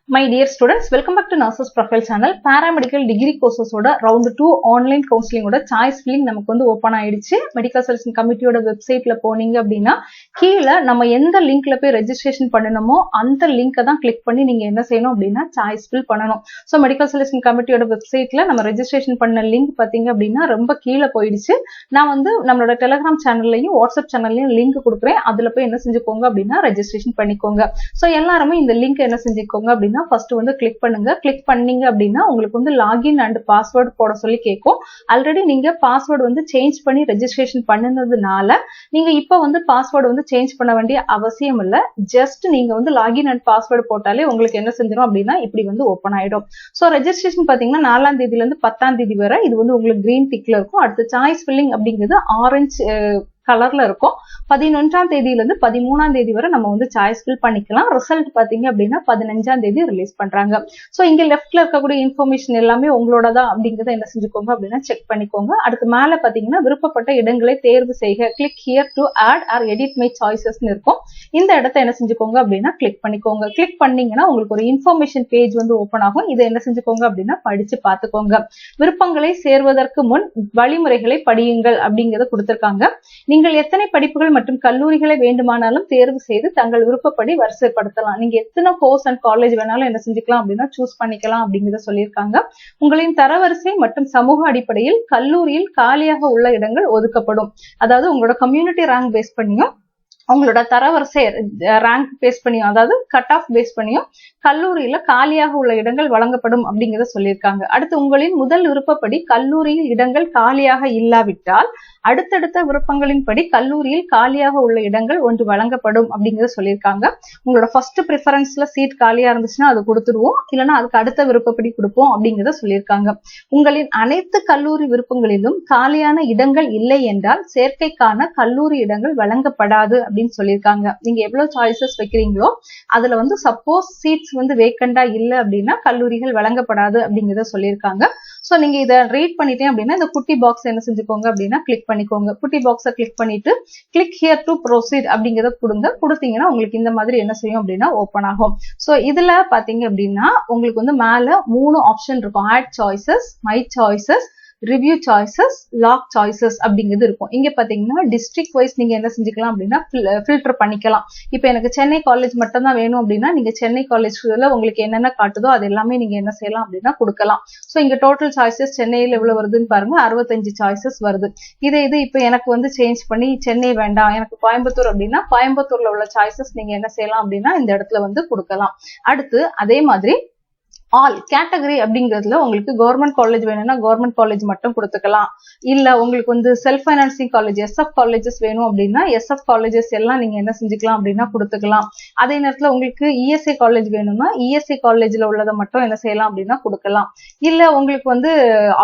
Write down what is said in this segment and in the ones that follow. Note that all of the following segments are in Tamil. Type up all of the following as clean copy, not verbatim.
My dear students, welcome back to Nurses Profile Channel. Paramedical degree courses oda round 2 online counseling oda choice filling நமக்கு வந்து ஓபன் ஆயிடுச்சு. மெடிக்கல் செலக்ஷன் கமிட்டியோட வெப்சைட்ல போனீங்க அப்படின்னா கீழ நம்ம எந்த லிங்க்ல போய் ரெஜிஸ்ட்ரேஷன் பண்ணணுமோ அந்த லிங்கை தான் கிளிக் பண்ணி நீங்க என்ன செய்யணும் அப்படின்னா சாய்ஸ் ஃபில் பண்ணணும். ஸோ மெடிக்கல் செலக்ஷன் கமிட்டியோட வெப்சைட்ல நம்ம ரெஜிஸ்ட்ரேஷன் பண்ண லிங்க் பாத்தீங்க அப்படின்னா ரொம்ப கீழே போயிடுச்சு. நான் வந்து நம்மளோட டெலிகிராம் சேனல்லையும் வாட்ஸ்அப் சேனல்லையும் லிங்க் கொடுக்குறேன். அதுல போய் என்ன செஞ்சுக்கோங்க அப்படின்னா ரெஜிஸ்ட்ரேஷன் பண்ணிக்கோங்க. ஸோ எல்லாருமே இந்த லிங்க் என்ன செஞ்சுக்கோங்க அப்படின்னா ஃபர்ஸ்ட் வந்து கிளிக் பண்ணுங்க. கிளிக் பண்ணீங்க அப்படின்னா உங்களுக்கு வந்து லாகின் அண்ட் பாஸ்வேர்டு போட சொல்லி கேட்கும். ஆல்ரெடி நீங்க பாஸ்வேர்டு வந்து சேஞ்ச் பண்ணி ரெஜிஸ்ட்ரேஷன் பண்ணதுனால நீங்க இப்ப வந்து பாஸ்வேர்டு வந்து சேஞ்ச் பண்ண வேண்டிய அவசியம் இல்ல. ஜஸ்ட் நீங்க வந்து லாகின் அண்ட் பாஸ்வேர்டு போட்டாலே உங்களுக்கு என்ன செஞ்சிடும் அப்படின்னா இப்படி வந்து ஓபன் ஆயிடும். ஸோ ரெஜிஸ்ட்ரேஷன் பாத்தீங்கன்னா 4ஆம் தேதியில இருந்து 10ஆம் தேதி வரை இது வந்து உங்களுக்கு கிரீன் டிக்ல இருக்கும். அடுத்து சாய்ஸ் ஃபில்லிங் அப்படிங்கிறது ஆரஞ்சு கலர்ல இருக்கும். 11ஆம் தேதியில இருந்து 13ஆம் தேதி வரை நம்ம வந்து சாய்ஸ் ஃபில் பண்ணிக்கலாம். ரிசல்ட் பாத்தீங்க அப்படின்னா 15ஆம் தேதி ரிலீஸ் பண்றாங்க. சோ இங்க லெஃப்ட்ல இருக்கக்கூடிய இன்ஃபர்மேஷன் எல்லாமே உங்களோடதான் அப்படிங்கறத என்ன செஞ்சுக்கோங்க அப்படின்னா செக் பண்ணிக்கோங்க. அடுத்து மேல பாத்தீங்கன்னா விருப்பப்பட்ட இடங்களை தேர்வு செய்க, click here to add or edit my choices இருக்கும். இந்த இடத்த என்ன செஞ்சுக்கோங்க அப்படின்னா கிளிக் பண்ணிக்கோங்க. கிளிக் பண்ணீங்கன்னா உங்களுக்கு ஒரு இன்ஃபர்மேஷன் பேஜ் வந்து ஓபன் ஆகும். இதை என்ன செஞ்சுக்கோங்க அப்படின்னா படிச்சு பாத்துக்கோங்க. விருப்பங்களை சேர்வதற்கு முன் வழிமுறைகளை படியுங்கள் அப்படிங்கறத கொடுத்திருக்காங்க. நீங்கள் எத்தனை படிப்புகள் மற்றும் கல்லூரிகளை வேண்டுமானாலும் தேர்வு செய்து தங்கள் விருப்பப்படி வரிசைப்படுத்தலாம். நீங்க எத்தனை கோர்ஸ் அண்ட் காலேஜ் வேணாலும் என்ன செஞ்சுக்கலாம் அப்படின்னா சூஸ் பண்ணிக்கலாம் அப்படிங்கறத சொல்லியிருக்காங்க. உங்களின் தரவரிசை மற்றும் சமூக அடிப்படையில் கல்லூரியில் காலியாக உள்ள இடங்கள் ஒதுக்கப்படும். அதாவது உங்களோட கம்யூனிட்டி ரேங்க் பேஸ் பண்ணியும் உங்களோட தரவரிசை ரேங்க் பேஸ் பண்ணியும் அதாவது கட் ஆஃப் பேஸ் பண்ணியும் கல்லூரியில காலியாக உள்ள இடங்கள் வழங்கப்படும் அப்படிங்கறத சொல்லியிருக்காங்க. அடுத்து உங்களின் முதல் விருப்பப்படி கல்லூரியில் இடங்கள் காலியாக இல்லாவிட்டால் அடுத்தடுத்த விருப்பங்களின்படி கல்லூரியில் காலியாக உள்ள இடங்கள் ஒன்று வழங்கப்படும் அப்படிங்கறத சொல்லியிருக்காங்க. உங்களோட ஃபர்ஸ்ட் ப்ரிஃபரன்ஸ்ல சீட் காலியா இருந்துச்சுன்னா அது கொடுத்துருவோம், இல்லைன்னா அதுக்கு அடுத்த விருப்பப்படி கொடுப்போம் அப்படிங்கறத சொல்லியிருக்காங்க. உங்களின் அனைத்து கல்லூரி விருப்பங்களிலும் காலியான இடங்கள் இல்லை என்றால் சேர்க்கைக்கான கல்லூரி இடங்கள் வழங்கப்படாது அப்படின்னு சொல்லியிருக்காங்க. நீங்க எவ்வளவு சாய்ஸஸ் வைக்கிறீங்களோ அதுல வந்து சப்போஸ் சீட்ஸ் வந்து வேக்கண்டா இல்ல அப்படின்னா கல்லூரிகள் வழங்கப்படாது அப்படிங்கறத சொல்லியிருக்காங்க. சோ நீங்க இதை ரீட் பண்ணிட்டேன் அப்படின்னா இந்த குட்டி பாக்ஸ் என்ன செஞ்சுக்கோங்க அப்படின்னா கிளிக் பண்ணிக்கோங்க. குட்டி பாக்ஸை கிளிக் பண்ணிட்டு கிளிக் ஹியர் டு ப்ரோசீட் அப்படிங்கறத கொடுத்தீங்கன்னா உங்களுக்கு இந்த மாதிரி என்ன செய்யும் அப்படின்னா ஓபன் ஆகும். சோ இதுல பாத்தீங்க அப்படின்னா உங்களுக்கு வந்து மேல 3 ஆப்ஷன் இருக்கும். Add choices, my choices, review choices, lock choices அப்படிங்கிறது இருக்கும். இங்க பாத்தீங்கன்னா டிஸ்ட்ரிக்ட் வைஸ் நீங்க என்ன செஞ்சுக்கலாம் அப்படின்னா ஃபில்டர் பண்ணிக்கலாம். இப்ப எனக்கு சென்னை காலேஜ் மட்டும் தான் வேணும் அப்படின்னா நீங்க சென்னை காலேஜ்ல உங்களுக்கு என்னென்ன காட்டுதோ அது எல்லாமே நீங்க என்ன செய்யலாம் அப்படின்னா கொடுக்கலாம். சோ இங்க டோட்டல் சாய்ஸஸ் சென்னையில எவ்வளவு வருதுன்னு பாருங்க, 65 சாய்ஸஸ் வருது. இது இப்ப எனக்கு வந்து சேஞ்ச் பண்ணி சென்னை வேண்டாம் எனக்கு கோயம்புத்தூர் அப்படின்னா கோயம்புத்தூர்ல உள்ள சாய்ஸஸ் நீங்க என்ன செய்யலாம் அப்படின்னா இந்த இடத்துல வந்து கொடுக்கலாம். அடுத்து அதே மாதிரி ஆல் கேட்டகரி அப்படிங்கிறதுல உங்களுக்கு கவர்மெண்ட் காலேஜ் வேணும்னா கவர்மெண்ட் காலேஜ் மட்டும் கொடுத்துக்கலாம். இல்ல உங்களுக்கு வந்து self financing college SF colleges வேணும் அப்படின்னா எஸ்எஃப் காலேஜஸ் எல்லாம் நீங்க என்ன செஞ்சுக்கலாம் அப்படின்னா கொடுத்துக்கலாம். அதே நேரத்துல உங்களுக்கு இஎஸ்ஐ காலேஜ் வேணும்னா இஎஸ்ஐ காலேஜ்ல உள்ளதை மட்டும் என்ன செய்யலாம் அப்படின்னா கொடுக்கலாம். இல்ல உங்களுக்கு வந்து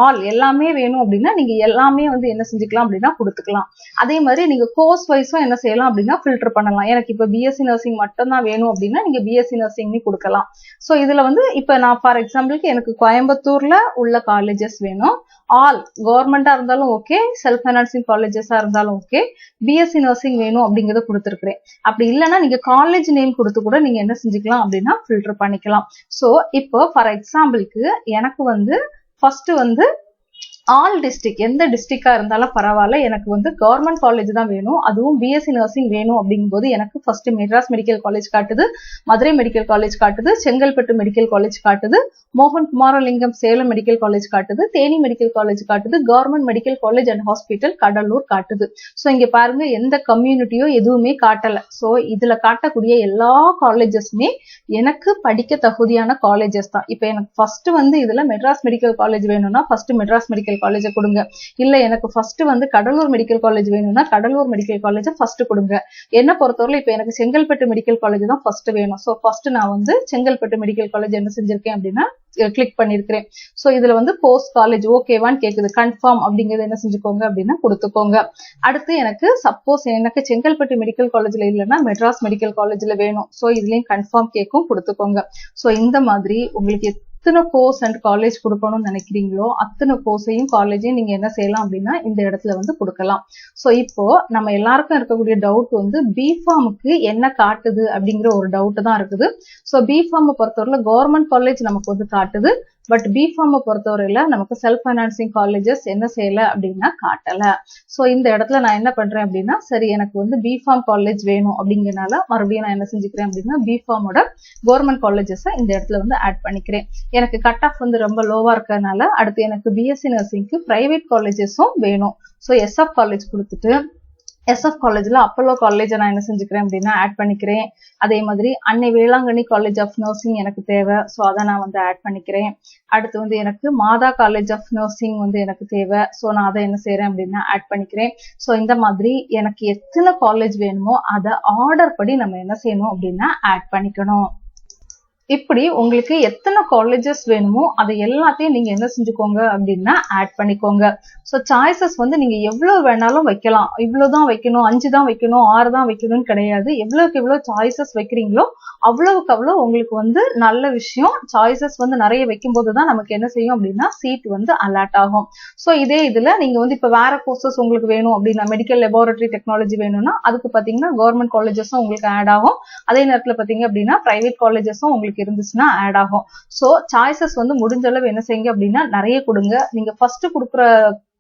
ஆல் எல்லாமே வேணும் அப்படின்னா நீங்க எல்லாமே வந்து என்ன செஞ்சுக்கலாம் அப்படின்னா கொடுத்துக்கலாம். அதே மாதிரி நீங்க கோர்ஸ் வைஸும் என்ன செய்யலாம் அப்படின்னா ஃபில்டர் பண்ணலாம். எனக்கு இப்ப பிஎஸ்சி நர்சிங் மட்டும் தான் வேணும் அப்படின்னா நீங்க பிஎஸ்சி நர்சிங் கொடுக்கலாம். சோ இதுல வந்து இப்ப நான் ஃபார் எக்ஸாம்பிளுக்கு எனக்கு கோயம்புத்தூர்ல உள்ள காலேஜஸ் வேணும். ஆல் கவர்மெண்டா இருந்தாலும் ஓகே, செல்ஃப் பைனான்சிங் காலேஜஸா இருந்தாலும் ஓகே, பிஎஸ்சி நர்சிங் வேணும் அப்படிங்கறத கொடுத்துருக்கிறேன். அப்படி இல்லைன்னா நீங்க காலேஜ் நேம் கொடுத்து கூட நீங்க என்ன செஞ்சுக்கலாம் அப்படின்னா ஃபில்டர் பண்ணிக்கலாம். சோ இப்போ ஃபார் எக்ஸாம்பிளுக்கு எனக்கு வந்து ஃபர்ஸ்ட் வந்து ஆல் டிஸ்ட்ரிக்ட் எந்த டிஸ்ட்ரிக்டா இருந்தாலும் பரவாயில்ல, எனக்கு வந்து கவர்மெண்ட் காலேஜ் தான் வேணும், அதுவும் பிஎஸ்சி நர்சிங் வேணும் அப்படிங்கும்போது எனக்கு ஃபர்ஸ்ட் மெட்ராஸ் மெடிக்கல் காலேஜ் காட்டுது, மதுரை மெடிக்கல் காலேஜ் காட்டுது, செங்கல்பட்டு மெடிக்கல் காலேஜ் காட்டுது, மோகன் குமாரலிங்கம் சேலம் மெடிக்கல் காலேஜ் காட்டுது, தேனி மெடிக்கல் காலேஜ் காட்டுது, government medical college and hospital Cuddalore காட்டுது. சோ இங்க பாருங்க எந்த கம்யூனிட்டியோ எதுவுமே காட்டல. சோ இதுல காட்டக்கூடிய எல்லா காலேஜஸுமே எனக்கு படிக்க தகுதியான காலேஜஸ் தான். இப்ப எனக்கு ஃபர்ஸ்ட் வந்து இதுல மெட்ராஸ் மெடிக்கல் காலேஜ் வேணும்னா ஃபர்ஸ்ட் மெட்ராஸ் மெடிக்கல் காலேஜ் கொடுங்க. இல்ல எனக்கு ஃபர்ஸ்ட் வந்து கடலூர் மெடிக்கல் காலேஜ் வேணும்னா கடலூர் மெடிக்கல் காலேஜ் ஃபர்ஸ்ட் கொடுங்க. என்ன பொறுத்தவரை இப்ப எனக்கு செங்கல்பட்டு மெடிக்கல் காலேஜ் தான் ஃபர்ஸ்ட் வேணும். சோ ஃபர்ஸ்ட் நான் வந்து செங்கல்பட்டு மெடிக்கல் காலேஜ் என்ன செஞ்சிருக்கேன் அப்படின்னா கிளிக் பண்ணிருக்கிறேன். சோ இதுல வந்து போஸ்ட் காலேஜ் ஓகேவான்னு கேக்குது, கன்ஃபார்ம் அப்படிங்கறது என்ன செஞ்சுக்கோங்க அப்படின்னா கொடுத்துக்கோங்க. அடுத்து எனக்கு சப்போஸ் எனக்கு செங்கல்பட்டு மெடிக்கல் காலேஜ்ல இல்லைன்னா மெட்ராஸ் மெடிக்கல் காலேஜ்ல வேணும். சோ இதுலயும் கன்ஃபார்ம் கேக்கும் கொடுத்துக்கோங்க. சோ இந்த மாதிரி உங்களுக்கு எத்தனை கோர்ஸ் அண்ட் காலேஜ் கொடுக்கணும்னு நினைக்கிறீங்களோ அத்தனை கோர்ஸையும் காலேஜையும் நீங்க என்ன செய்யலாம் அப்படின்னா இந்த இடத்துல வந்து கொடுக்கலாம். ஸோ இப்போ நம்ம எல்லாருக்கும் இருக்கக்கூடிய டவுட் வந்து பிஃபார்முக்கு என்ன காட்டுது அப்படிங்கிற ஒரு டவுட் தான் இருக்குது. ஸோ பிஃபார்மை பொறுத்தவரையில கவர்மெண்ட் காலேஜ் நமக்கு வந்து காட்டுது. பட் பிஃபார்மை பொறுத்தவரையில நமக்கு செல்ஃப் ஃபைனான்சிங் காலேஜஸ் என்ன செய்யல அப்படின்னா காட்டல. ஸோ இந்த இடத்துல நான் என்ன பண்றேன் அப்படின்னா சரி எனக்கு வந்து பிஃபார்ம் காலேஜ் வேணும் அப்படிங்கறனால மறுபடியும் நான் என்ன செஞ்சுக்கிறேன் அப்படின்னா பிஃபார்மோட கவர்மெண்ட் காலேஜஸ் இந்த இடத்துல வந்து ஆட் பண்ணிக்கிறேன். எனக்கு கட் ஆஃப் வந்து ரொம்ப லோவா இருக்கறனால அடுத்து எனக்கு பிஎஸ்சி நர்சிங்க்கு பிரைவேட் காலேஜஸும் வேணும். ஸோ எஸ்எஃப் காலேஜ் கொடுத்துட்டு எஸ்எஃப் காலேஜ்ல அப்போலோ காலேஜ் நான் என்ன செஞ்சுக்கிறேன் அப்படின்னா ஆட் பண்ணிக்கிறேன். அதே மாதிரி அன்னை வேளாங்கண்ணி காலேஜ் ஆஃப் நர்சிங் எனக்கு தேவை. ஸோ அதை நான் வந்து ஆட் பண்ணிக்கிறேன். அடுத்து வந்து எனக்கு மாதா காலேஜ் ஆஃப் நர்சிங் வந்து எனக்கு தேவை. ஸோ நான் அதை என்ன செய்யறேன் அப்படின்னா ஆட் பண்ணிக்கிறேன். ஸோ இந்த மாதிரி எனக்கு எத்தனை காலேஜ் வேணுமோ அதை ஆர்டர் படி நம்ம என்ன செய்யணும் அப்படின்னா ஆட் பண்ணிக்கணும். இப்படி உங்களுக்கு எத்தனை காலேஜஸ் வேணுமோ அதை எல்லாத்தையும் நீங்க என்ன செஞ்சுக்கோங்க அப்படின்னா ஆட் பண்ணிக்கோங்க. ஸோ சாய்ஸஸ் வந்து நீங்க எவ்வளவு வேணாலும் வைக்கலாம். இவ்வளவுதான் வைக்கணும், 5 தான் வைக்கணும், 6 தான் வைக்கணும்னு கிடையாது. எவ்வளவுக்கு எவ்வளவு சாய்ஸஸ் வைக்கிறீங்களோ அவ்வளவுக்கு அவ்வளவு உங்களுக்கு வந்து நல்ல விஷயம். சாய்ஸஸ் வந்து நிறைய வைக்கும் போதுதான் நமக்கு என்ன செய்யும் அப்படின்னா சீட் வந்து அலாட் ஆகும். ஸோ இதே இதுல நீங்க வந்து இப்ப வேற கோர்சஸ் உங்களுக்கு வேணும் அப்படின்னா மெடிக்கல் லெபார்டரி டெக்னாலஜி வேணும்னா அதுக்கு பாத்தீங்கன்னா கவர்மெண்ட் காலேஜஸும் உங்களுக்கு ஆட் ஆகும். அதே நேரத்துல பாத்தீங்க அப்படின்னா பிரைவேட் காலேஜஸும் உங்களுக்கு இருந்துச்சுன்னா ஆட் ஆகும். சோ சாய்ஸஸ் வந்து முடிஞ்ச அளவு என்ன செய்யுங்க அப்படின்னா நிறைய கொடுங்க. நீங்க ஃபர்ஸ்ட் கொடுக்குற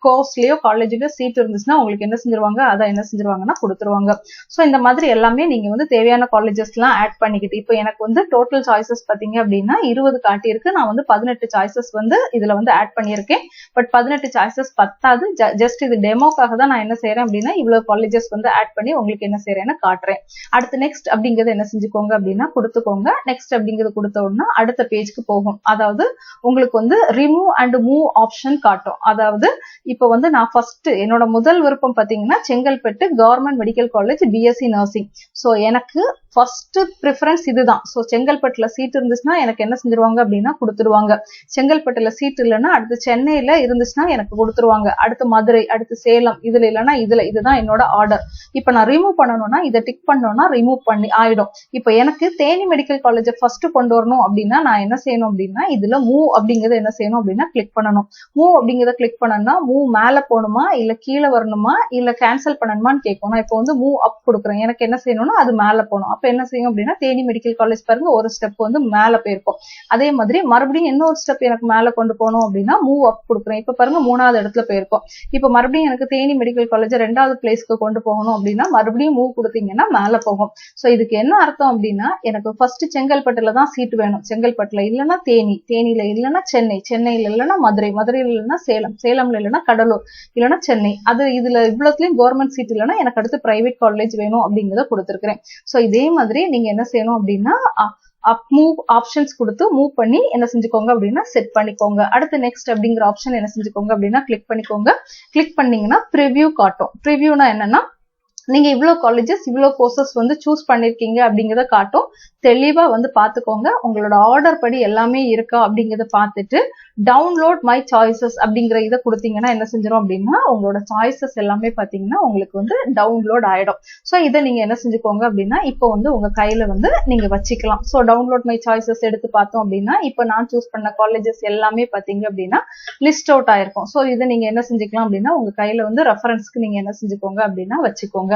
கோர்ஸ்லயோ காலேஜ்லயோ சீட் இருந்துச்சுன்னா உங்களுக்கு என்ன செஞ்சிருவாங்க அதை என்ன செஞ்சிருவாங்கன்னா கொடுத்துருவாங்க. ஸோ இந்த மாதிரி எல்லாமே நீங்க வந்து தேவையான காலேஜஸ் எல்லாம் ஆட் பண்ணிக்கிட்டு இப்போ எனக்கு வந்து டோட்டல் சாய்ஸஸ் பாத்தீங்க அப்படின்னா 20 காட்டியிருக்கு. நான் வந்து 18 சாய்ஸஸ் வந்து இதுல வந்து ஆட் பண்ணியிருக்கேன். பட் 18 சாய்ஸஸ் பத்தாது. ஜஸ்ட் இது டெமோக்காக தான் நான் என்ன செய்யறேன் அப்படின்னா இவ்வளவு காலேஜஸ் வந்து ஆட் பண்ணி உங்களுக்கு என்ன செய்யறேன்னு காட்டுறேன். அடுத்து நெக்ஸ்ட் அப்படிங்கறது என்ன செஞ்சுக்கோங்க அப்படின்னா கொடுத்துக்கோங்க. நெக்ஸ்ட் அப்படிங்கிறது கொடுத்த உடனே அடுத்த பேஜ்க்கு போகும். அதாவது உங்களுக்கு வந்து ரிமூவ் அண்ட் மூவ் ஆப்ஷன் காட்டும். அதாவது இப்போ வந்து நான் ஃபர்ஸ்ட் என்னோட முதல் விருப்பம் பாத்தீங்கன்னா Chengalpattu government medical college BSc nursing. So எனக்கு ஃபர்ஸ்ட் ப்ரிஃபரன்ஸ் இதுதான். சோ செங்கல்பட்டுல சீட் இருந்துச்சுன்னா எனக்கு என்ன செஞ்சிருவாங்க அப்படின்னா கொடுத்துருவாங்க. செங்கல்பட்டுல சீட் இல்லைன்னா அடுத்து சென்னையில இருந்துச்சுன்னா எனக்கு கொடுத்துருவாங்க. அடுத்து மதுரை, அடுத்து சேலம், இதுல இல்லைன்னா இதுதான் என்னோட ஆர்டர். இப்ப நான் ரிமூவ் பண்ணணும்னா இதை டிக் பண்ணோம்னா ரிமூவ் பண்ணி ஆயிடும். இப்ப எனக்கு தேனி மெடிக்கல் காலேஜ் ஃபர்ஸ்ட் கொண்டு வரணும் அப்படின்னா நான் என்ன செய்யணும் அப்படின்னா இதுல மூவ் அப்படிங்கறத என்ன செய்யணும் அப்படின்னா கிளிக் பண்ணணும். மூவ் அப்படிங்கறத கிளிக் பண்ணணும்னா மூவ் மேல போகணுமா இல்ல கீழே வரணுமா இல்ல கேன்சல் பண்ணணுமான்னு கேட்கும். நான் இப்போ வந்து மூவ் அப் கொடுக்குறேன். எனக்கு என்ன செய்யணும்னா அது மேல போகணும். அப்ப என்ன செய்யும் அப்படின்னா தேனி மெடிக்கல் காலேஜ் பாருங்க ஒரு ஸ்டெப் வந்து மேல போயிருக்கும். அதே மாதிரி மறுபடியும் இன்னொரு ஸ்டெப் எனக்கு மேல கொண்டு போகணும் அப்படின்னா மூவ் அப் கொடுக்குறேன். இப்ப பாருங்க 3வது இடத்துல போயிருக்கும். இப்ப மறுபடியும் எனக்கு தேனி மெடிக்கல் காலேஜ் 2வது பிளேஸ்க்கு கொண்டு போகணும் அப்படின்னா மறுபடியும் மூவ் கொடுத்தீங்கன்னா மேல போகும். சோ இதுக்கு என்ன அர்த்தம் அப்படின்னா எனக்கு ஃபர்ஸ்ட் செங்கல்பட்டுல தான் சீட் வேணும். செங்கல்பட்டுல இல்லைன்னா தேனி, தேனியில இல்லைன்னா சென்னை, சென்னையில இல்லைன்னா மதுரை, மதுரையில இல்லைன்னா சேலம், சேலம்ல இல்லைன்னா கடலூர், இல்லைன்னா சென்னை. அது இதுல இவ்வளவுலயும் கவர்மெண்ட் சீட் இல்லைன்னா எனக்கு அடுத்து பிரைவேட் காலேஜ் வேணும் அப்படிங்கறத கொடுத்துருக்கேன். சோ இதே மாதிரி நீங்க என்ன செய்யணும் அப்படின்னா மூவ் ஆப்ஷன்ஸ் கொடுத்து மூவ் பண்ணி என்ன செஞ்சுக்கோங்க அப்படின்னா செட் பண்ணிக்கோங்க. அடுத்து நெக்ஸ்ட் அப்படிங்கிற ஆப்ஷன் என்ன செஞ்சுக்கோங்க அப்படின்னா கிளிக் பண்ணிக்கோங்க. கிளிக் பண்ணீங்கன்னா ப்ரிவ்யூ காட்டும். ப்ரிவ்யூனா என்னன்னா நீங்க இவ்வளவு காலேஜஸ் இவ்வளவு கோர்சஸ் வந்து சூஸ் பண்ணிருக்கீங்க அப்படிங்கறத காட்டும். தெளிவா வந்து பாத்துக்கோங்க உங்களோட ஆர்டர் படி எல்லாமே இருக்கா அப்படிங்கறத பார்த்துட்டு டவுன்லோட் மை சாய்ஸஸ் அப்படிங்கிற இதை கொடுத்தீங்கன்னா என்ன செஞ்சிடும் அப்படின்னா உங்களோட சாய்ஸஸ் எல்லாமே பாத்தீங்கன்னா உங்களுக்கு வந்து டவுன்லோட் ஆயிடும். சோ இதை நீங்க என்ன செஞ்சுக்கோங்க அப்படின்னா இப்போ வந்து உங்க கையில வந்து நீங்க வச்சுக்கலாம். சோ டவுன்லோட் மை சாய்ஸஸ் எடுத்து பார்த்தோம் அப்படின்னா இப்போ நான் சூஸ் பண்ண காலேஜஸ் எல்லாமே பாத்தீங்க அப்படின்னா லிஸ்ட் அவுட் ஆயிருக்கும். சோ இதை நீங்க என்ன செஞ்சுக்கலாம் அப்படின்னா உங்க கையில வந்து ரெஃபரன்ஸ்க்கு நீங்க என்ன செஞ்சுக்கோங்க அப்படின்னா வச்சுக்கோங்க.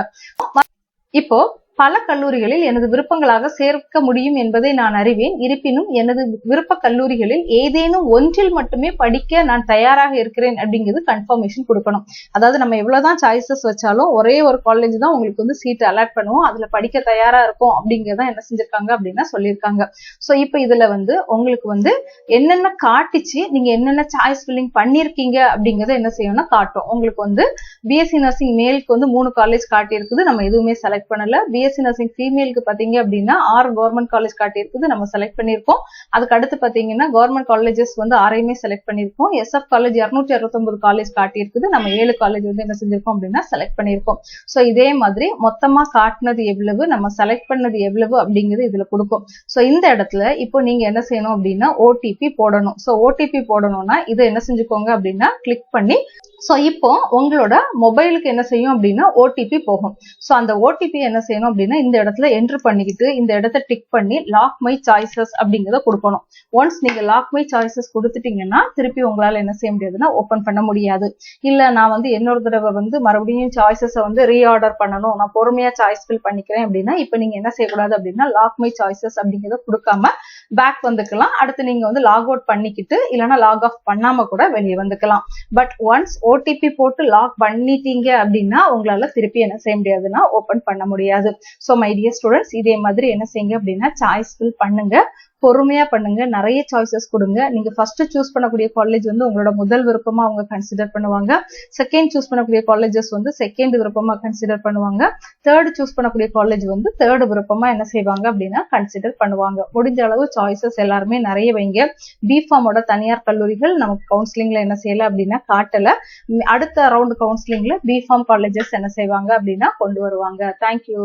இப்போ பல கல்லூரிகளில் எனது விருப்பங்களாக சேர்க்க முடியும் என்பதை நான் அறிவேன். இருப்பினும் எனது விருப்ப கல்லூரிகளில் ஏதேனும் ஒன்றில் மட்டுமே படிக்க நான் தயாராக இருக்கிறேன் அப்படிங்கிறது கன்ஃபர்மேஷன் கொடுக்கணும். அதாவது நம்ம எவ்வளவுதான் சாய்ஸஸ் வச்சாலும் ஒரே ஒரு காலேஜ் தான் உங்களுக்கு வந்து சீட் அலாட் பண்ணுவோம். அதுல படிக்க தயாரா இருக்கும் அப்படிங்கறத என்ன செஞ்சிருக்காங்க அப்படின்னா சொல்லியிருக்காங்க. சோ இப்ப இதுல வந்து உங்களுக்கு வந்து என்னென்ன காட்டிச்சு நீங்க என்னென்ன சாய்ஸ் ஃபில்லிங் பண்ணிருக்கீங்க அப்படிங்கறத என்ன செய்யணும்னா காட்டும். உங்களுக்கு வந்து பிஎஸ்சி நர்சிங் மேலுக்கு வந்து 3 காலேஜ் காட்டி இருக்குது. நம்ம எதுவுமே செலக்ட் பண்ணல. பிஎஸ்சி நர்சிங் ஃபீமேலுக்கு பாத்தீங்க அப்படின்னா 6 கவர்மெண்ட் காலேஜ் காட்டி இருக்குது. நம்ம செலக்ட் பண்ணிருக்கோம். அதுக்கு அடுத்து பாத்தீங்கன்னா கவர்மெண்ட் காலேஜஸ் வந்து 6 செலக்ட் பண்ணிருக்கோம். எஸ்எஃப் காலேஜ் 269 காலேஜ் காட்டி இருக்குது. நம்ம 7 காலேஜ் வந்து என்ன செஞ்சிருக்கோம் அப்படின்னா செலக்ட் பண்ணிருக்கோம். சோ இதே மாதிரி மொத்தமா காட்டினது எவ்வளவு நம்ம செலக்ட் பண்ணது எவ்வளவு அப்படிங்கிறது இதுல கொடுக்கும். சோ இந்த இடத்துல இப்போ நீங்க என்ன செய்யணும் அப்படின்னா ஓடிபி போடணும். சோ ஓடிபி போடணும்னா இதை என்ன செஞ்சுக்கோங்க அப்படின்னா கிளிக் பண்ணி சோ இப்போ உங்களோட மொபைலுக்கு என்ன செய்யும் அப்படின்னா ஓடிபி போகும். சோ அந்த ஓடிபி என்ன செய்யணும் அப்படின்னா இந்த இடத்துல என்டர் பண்ணிக்கிட்டு இந்த இடத்த டிக் பண்ணி லாக் மை சாய்ஸஸ் அப்படிங்கறத கொடுக்கணும். ஒன்ஸ் நீங்க லாக் மை சாய்ஸஸ் கொடுத்துட்டீங்கன்னா திருப்பி உங்களால என்ன செய்ய முடியாதுன்னா ஓபன் பண்ண முடியாது. இல்ல நான் இன்னொரு தடவை மறுபடியும் சாய்ஸஸ் ரீஆர்டர் பண்ணணும், நான் பொறுமையா சாய்ஸ் ஃபில் பண்ணிக்கிறேன் அப்படின்னா இப்ப நீங்க என்ன செய்யக்கூடாது அப்படின்னா லாக் மை சாய்ஸஸ் அப்படிங்கறத கொடுக்காம பேக் வந்துக்கலாம். அடுத்து நீங்க லாக் அவுட் பண்ணிக்கிட்டு இல்லைன்னா லாக் ஆஃப் பண்ணாம கூட வெளியே வந்துக்கலாம். பட் ஒன்ஸ் ஓடிபி போட்டு லாக் பண்ணிட்டீங்க அப்படின்னா உங்களால திருப்பி என்ன செய்ய முடியாதுன்னா ஓபன் பண்ண முடியாது. சோ மை டியர் ஸ்டூடெண்ட்ஸ், இதே மாதிரி என்ன செய்யுங்க அப்படின்னா சாய்ஸ் ஃபில் பண்ணுங்க, பொறுமையா பண்ணுங்க, நிறைய சாய்ஸஸ் கொடுங்க. நீங்க ஃபர்ஸ்ட் சூஸ் பண்ணக்கூடிய காலேஜ் உங்களோட முதல் விருப்பமா அவங்க கன்சிடர் பண்ணுவாங்க. செகண்ட் சூஸ் பண்ணக்கூடிய காலேஜஸ் செகண்ட் விருப்பமா கன்சிடர் பண்ணுவாங்க. தேர்ட் சூஸ் பண்ணக்கூடிய காலேஜ் தேர்ட் விருப்பமா என்ன செய்வாங்க அப்படின்னா கன்சிடர் பண்ணுவாங்க. முடிஞ்ச அளவு சாய்ஸஸ் எல்லாருமே நிறைய வைங்க. பிஃபார்மோட தனியார் கல்லூரிகள் நமக்கு கவுன்சிலிங்ல என்ன செய்யல அப்படின்னா காட்டல. அடுத்த ரவுண்ட் கவுன்சிலிங்ல பிஃபார்ம் காலேஜஸ் என்ன செய்வாங்க அப்படின்னா கொண்டு வருவாங்க. தேங்க்யூ.